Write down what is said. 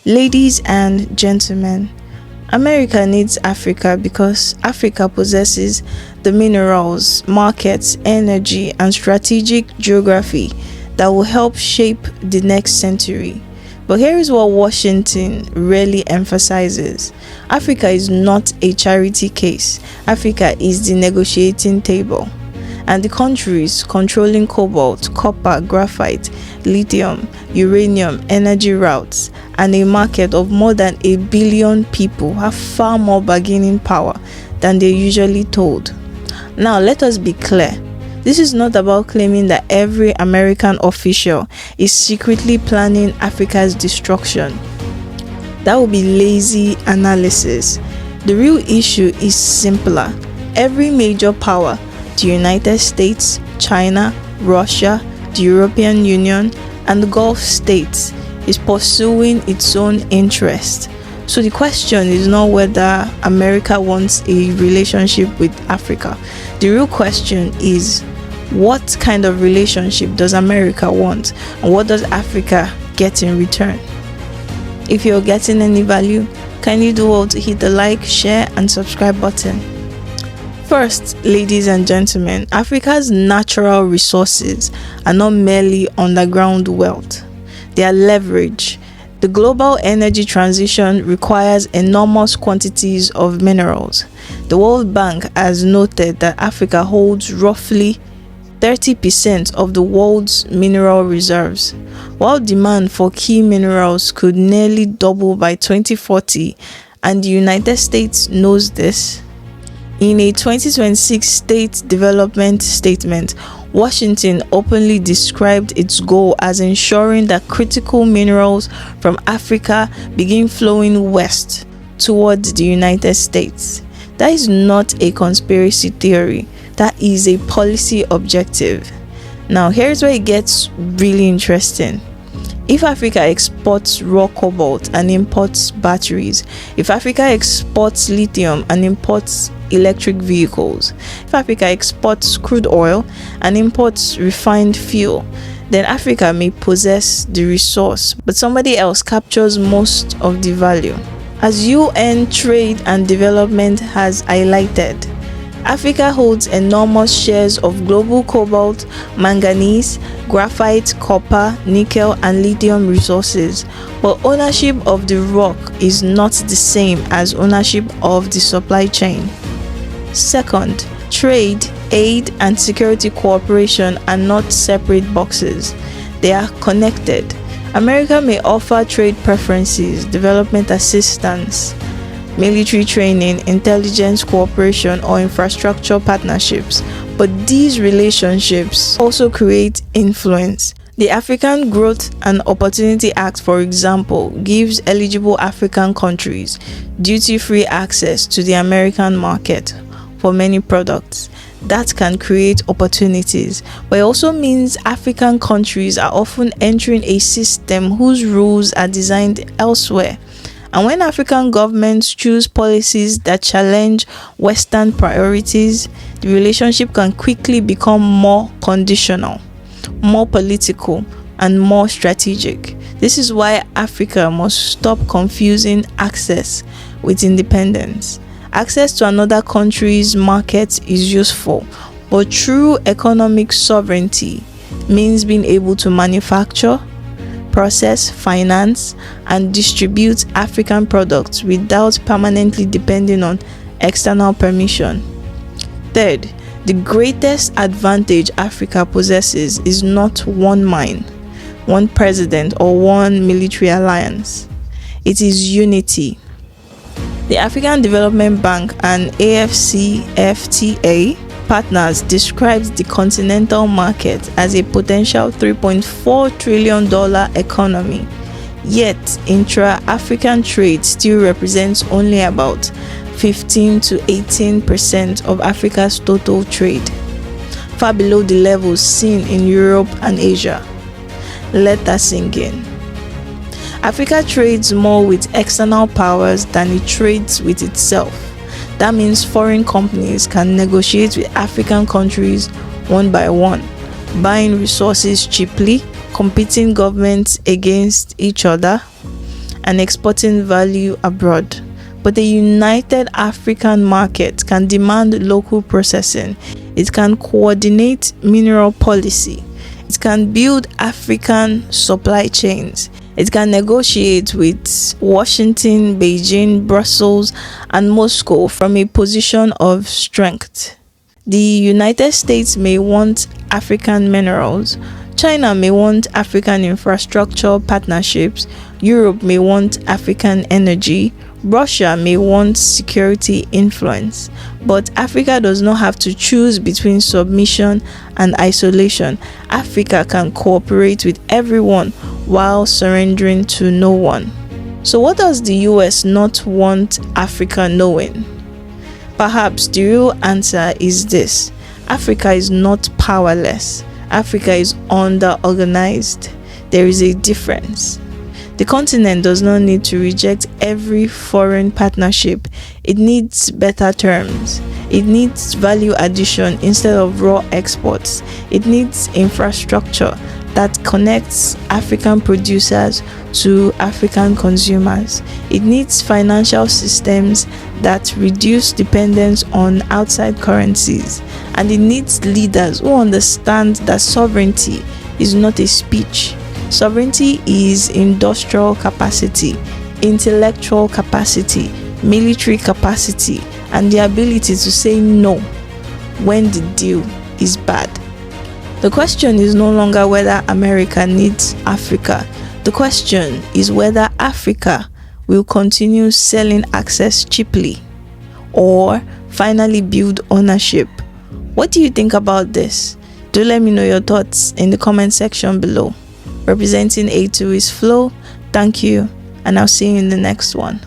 Ladies and gentlemen, America needs Africa because Africa possesses the minerals, markets, energy, and strategic geography that will help shape the next century. But here is what Washington rarely emphasizes. Africa is not a charity case. Africa is the negotiating table. And the countries controlling cobalt, copper, graphite, lithium, uranium, energy routes, and a market of more than 1 billion people have far more bargaining power than they're usually told. Now, let us be clear. This is not about claiming that every American official is secretly planning Africa's destruction. That would be lazy analysis. The real issue is simpler. Every major power, the United States, China, Russia, the European Union, and the Gulf states, is pursuing its own interest. So the question is not whether America wants a relationship with Africa. The real question is, what kind of relationship does America want, and what does Africa get in return? If you're getting any value, kindly do well to hit the like, share, and subscribe button. First, ladies and gentlemen, Africa's natural resources are not merely underground wealth. They are leverage. The global energy transition requires enormous quantities of minerals. The World Bank has noted that Africa holds roughly 30% of the world's mineral reserves, while demand for key minerals could nearly double by 2040, and the United States knows this. In a 2026 State Development Statement, Washington openly described its goal as ensuring that critical minerals from Africa begin flowing west towards the United States. That is not a conspiracy theory. That is a policy objective. Now, here's where it gets really interesting. If Africa exports raw cobalt and imports batteries, if Africa exports lithium and imports electric vehicles, if Africa exports crude oil and imports refined fuel, then Africa may possess the resource, but somebody else captures most of the value. As UN Trade and Development has highlighted, Africa holds enormous shares of global cobalt, manganese, graphite, copper, nickel, and lithium resources, but ownership of the rock is not the same as ownership of the supply chain. Second, trade, aid, and security cooperation are not separate boxes. They are connected. America may offer trade preferences, development assistance, military training, intelligence cooperation, or infrastructure partnerships, but these relationships also create influence. The African Growth and Opportunity Act, for example, gives eligible African countries duty-free access to the American market for many products. That can create opportunities, but it also means African countries are often entering a system whose rules are designed elsewhere. And when African governments choose policies that challenge Western priorities, the relationship can quickly become more conditional, more political, and more strategic. This is why Africa must stop confusing access with independence. Access to another country's market is useful, but true economic sovereignty means being able to manufacture, process, finance, and distribute African products without permanently depending on external permission. Third, the greatest advantage Africa possesses is not one mine, one president, or one military alliance. It is unity. The African Development Bank and AfCFTA partners described the continental market as a potential $3.4 trillion economy. Yet, intra-African trade still represents only about 15 to 18% of Africa's total trade, far below the levels seen in Europe and Asia. Let that sink in. Africa trades more with external powers than it trades with itself. That means foreign companies can negotiate with African countries one by one, buying resources cheaply, competing governments against each other, and exporting value abroad. But a united African market can demand local processing. It can coordinate mineral policy. It can build African supply chains. It can negotiate with Washington, Beijing, Brussels, and Moscow from a position of strength. The United States may want African minerals. China may want African infrastructure partnerships. Europe may want African energy. Russia may want security influence. But Africa does not have to choose between submission and isolation. Africa can cooperate with everyone while surrendering to no one. So what does the US not want Africa knowing? Perhaps the real answer is this: Africa is not powerless. Africa is under-organized. There is a difference. The continent does not need to reject every foreign partnership. It needs better terms. It needs value addition instead of raw exports. It needs infrastructure that connects African producers to African consumers. It needs financial systems that reduce dependence on outside currencies. And it needs leaders who understand that sovereignty is not a speech. Sovereignty is industrial capacity, intellectual capacity, military capacity, and the ability to say no when the deal is bad. The question is no longer whether America needs Africa. The question is whether Africa will continue selling access cheaply or finally build ownership. What do you think about this? Do let me know your thoughts in the comment section below. Representing A2 is Flo. Thank you, and I'll see you in the next one.